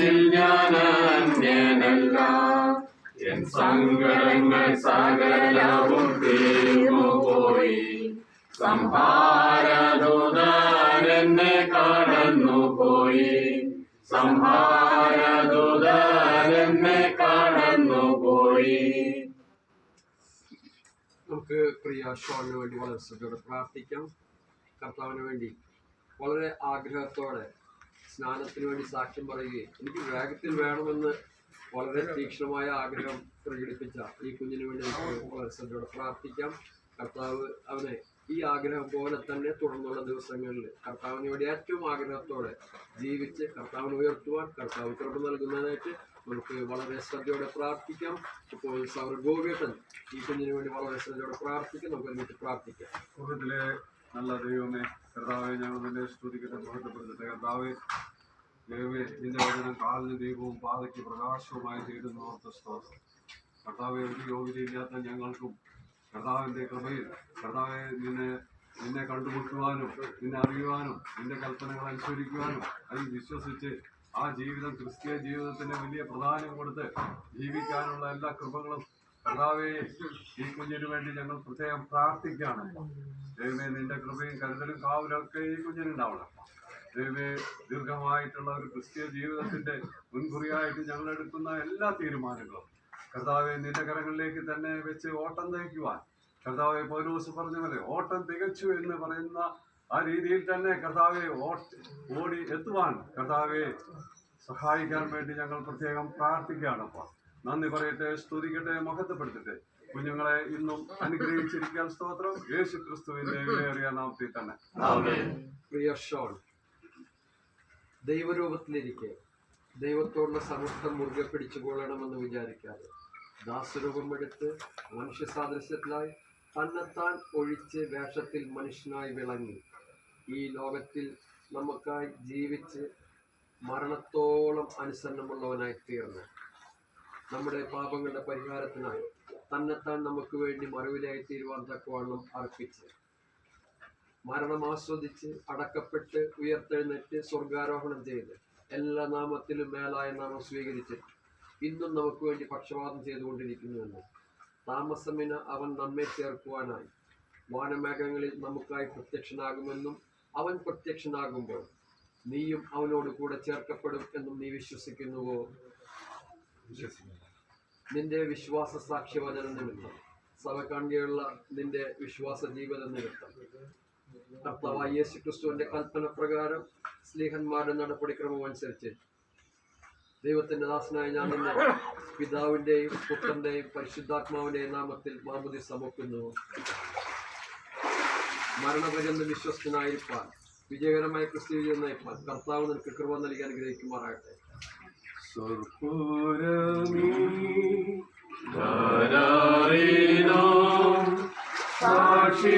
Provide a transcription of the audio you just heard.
നിൽ ഞാൻ അന്യനല്ല. എൻ സങ്കടങ്ങൾ സകലവും തീർന്നുപോയി. സംഹാരദൂതൻ എന്നെ കടന്നുപോയി. സംഹാരദൂതൻ എന്നെ കടന്നുപോയി. നമുക്ക് പ്രിയ ഷോണിന് വേണ്ടി വളരെ ശ്രദ്ധയോടെ പ്രാർത്ഥിക്കാം. കർത്താവിന് വേണ്ടി വളരെ ആഗ്രഹത്തോടെ സ്നാനത്തിന് വേണ്ടി സാക്ഷ്യം പറയുകയും എനിക്ക് വേഗത്തിൽ വേണമെന്ന് വളരെ തീക്ഷ്ണമായ ആഗ്രഹം പ്രകടിപ്പിച്ച ഈ കുഞ്ഞിന് വേണ്ടി നമുക്ക് വളരെ ശ്രദ്ധയോടെ പ്രാർത്ഥിക്കാം. കർത്താവ് അവനെ ഈ ആഗ്രഹം പോലെ തന്നെ തുടർന്നുള്ള ദിവസങ്ങളിൽ കർത്താവിന് വേണ്ടി ഏറ്റവും ആഗ്രഹത്തോടെ ജീവിച്ച് കർത്താവിനെ ഉയർത്തുവാൻ കർത്താവ് കൃപ നൽകുന്നതായിട്ട് നമുക്ക് വളരെ ശ്രദ്ധയോടെ പ്രാർത്ഥിക്കാം. ഇപ്പോൾ സൗര ഗോപിയേട്ടൻ ഈ കുഞ്ഞിന് വേണ്ടി വളരെ ശ്രദ്ധയോടെ പ്രാർത്ഥിക്കാം. നമുക്ക് ഒരുമിച്ച് പ്രാർത്ഥിക്കാം. സ്വർഗത്തിലെ നല്ല ദൈവമേ, കർത്താവെ, ഞങ്ങൾ നിന്നെ സ്തുതിക്കട്ടെ, ബോധപ്പെടുത്തട്ടെ. കർത്താവെ, ദൈവമേ, നിന്റെ വചനം കാലിന് ദീപവും പാതയ്ക്ക് പ്രകാശവുമായി തീരുന്ന സ്തോത്രം. കർത്താവെ, ഒരു യോഗ്യതയില്ലാത്ത ഞങ്ങൾക്കും കർത്താവിൻ്റെ കൃപയിൽ കർത്താവെ നിന്നെ കണ്ടുമുട്ടുവാനും നിന്നെ അറിയുവാനും നിന്റെ കൽപ്പനകൾ അനുസരിക്കുവാനും അതിൽ വിശ്വസിച്ച് ആ ജീവിതം ക്രിസ്തീയ ജീവിതത്തിന് വലിയ പ്രാധാന്യം കൊടുത്ത് ജീവിക്കാനുള്ള എല്ലാ കൃപകളും കർത്താവെ ഈ കുഞ്ഞിനു വേണ്ടി ഞങ്ങൾ പ്രത്യേകം പ്രാർത്ഥിക്കുകയാണ്. ദൈവമേ, നിന്റെ കൃപയും കരുതലും കാവലൊക്കെ ഈ കുഞ്ഞിനുണ്ടാവണം. ദൈവമേ, ദീർഘമായിട്ടുള്ള ഒരു ക്രിസ്തീയ ജീവിതത്തിന്റെ മുൻകുറിയായിട്ട് ഞങ്ങൾ എടുക്കുന്ന എല്ലാ തീരുമാനങ്ങളും കർത്താവെ നിന്റെ കരങ്ങളിലേക്ക് തന്നെ വെച്ച് ഓട്ടം നയിക്കുവാൻ കർത്താവെ പൗലോസ് പറഞ്ഞ പോലെ ഓട്ടം തികച്ചു എന്ന് പറയുന്ന ആ രീതിയിൽ തന്നെ കർത്താവെ ഓടി എത്തുവാൻ കർത്താവെ സഹായിക്കാൻ വേണ്ടി ഞങ്ങൾ പ്രത്യേകം പ്രാർത്ഥിക്കുകയാണപ്പോൾ. നന്ദി പറയട്ടെ, സ്തുതിക്കട്ടെ, മഹത്വപ്പെടുത്തട്ടെ. കുഞ്ഞുങ്ങളെ ഇന്നും അനുഗ്രഹിച്ചിരിക്കാൻ സ്തോത്രം. യേശു ക്രിസ്തുവിന്റെ വിലയേറിയ നാമത്തിൽ തന്നെ. പ്രിയ ഷോൺ, ദൈവരൂപത്തിലിരിക്കെ ദൈവത്തോടുള്ള സമർത്ഥം മുറുകെ പിടിച്ചുകൊള്ളണമെന്ന് വിചാരിക്കാതെ ദാസരൂപമെടുത്ത് മനുഷ്യ സാദൃശ്യത്തിലായി തന്നെത്താൻ ഒഴിച്ച് വേഷത്തിൽ മനുഷ്യനായി വിളങ്ങി ഈ ലോകത്തിൽ നമുക്കായി ജീവിച്ച് മരണത്തോളം അനുസരണമുള്ളവനായി തീർന്ന് നമ്മുടെ പാപങ്ങളുടെ പരിഹാരത്തിനായി തന്നെത്താൻ നമുക്ക് വേണ്ടി മറുവിലായി തീരുവാൻ തക്കവണ്ണം അർപ്പിച്ച് മരണം ആസ്വദിച്ച് അടക്കപ്പെട്ട് ഉയർത്തെഴുന്നേറ്റ് സ്വർഗാരോഹണം ചെയ്ത് എല്ലാ നാമത്തിലും മേലായ നാമം സ്വീകരിച്ചിട്ട് ഇന്നും നമുക്ക് വേണ്ടി പക്ഷപാതം ചെയ്തുകൊണ്ടിരിക്കുന്നുവെന്ന് താമസമിന അവൻ നമ്മെ ചേർക്കുവാനായി വാനമേഘങ്ങളിൽ നമുക്കായി പ്രത്യക്ഷനാകുമെന്നും അവൻ പ്രത്യക്ഷനാകുമ്പോൾ നീയും അവനോട് കൂടെ ചേർക്കപ്പെടും എന്നും നീ വിശ്വസിക്കുന്നുവോ? നിന്റെ വിശ്വാസ സാക്ഷ്യവചന നിമിത്തം സഭ കാണുകയുള്ള നിന്റെ വിശ്വാസ ജീവിത നിമിത്തം കർത്താവായ യേശു ക്രിസ്തുവിന്റെ കൽപ്പന പ്രകാരം സ്ലീഹന്മാരുടെ നടപടിക്രമം അനുസരിച്ച് ദൈവത്തിന്റെ ദാസനായ ഞാൻ നിന്നെ പിതാവിന്റെയും പുത്രന്റെയും പരിശുദ്ധാത്മാവിന്റെയും നാമത്തിൽ മാമോദീസ സമർപ്പിക്കുന്നു. മരണപര്യന്തം വിശ്വസ്തനായിരിക്കാൻ വിജയകരമായ ക്രിസ്തു ജീവിതം നയിപ്പാൻ കർത്താവ് നിനക്ക് കൃപ നൽകി അനുഗ്രഹിക്കുമാറാകട്ടെ. സാക്ഷി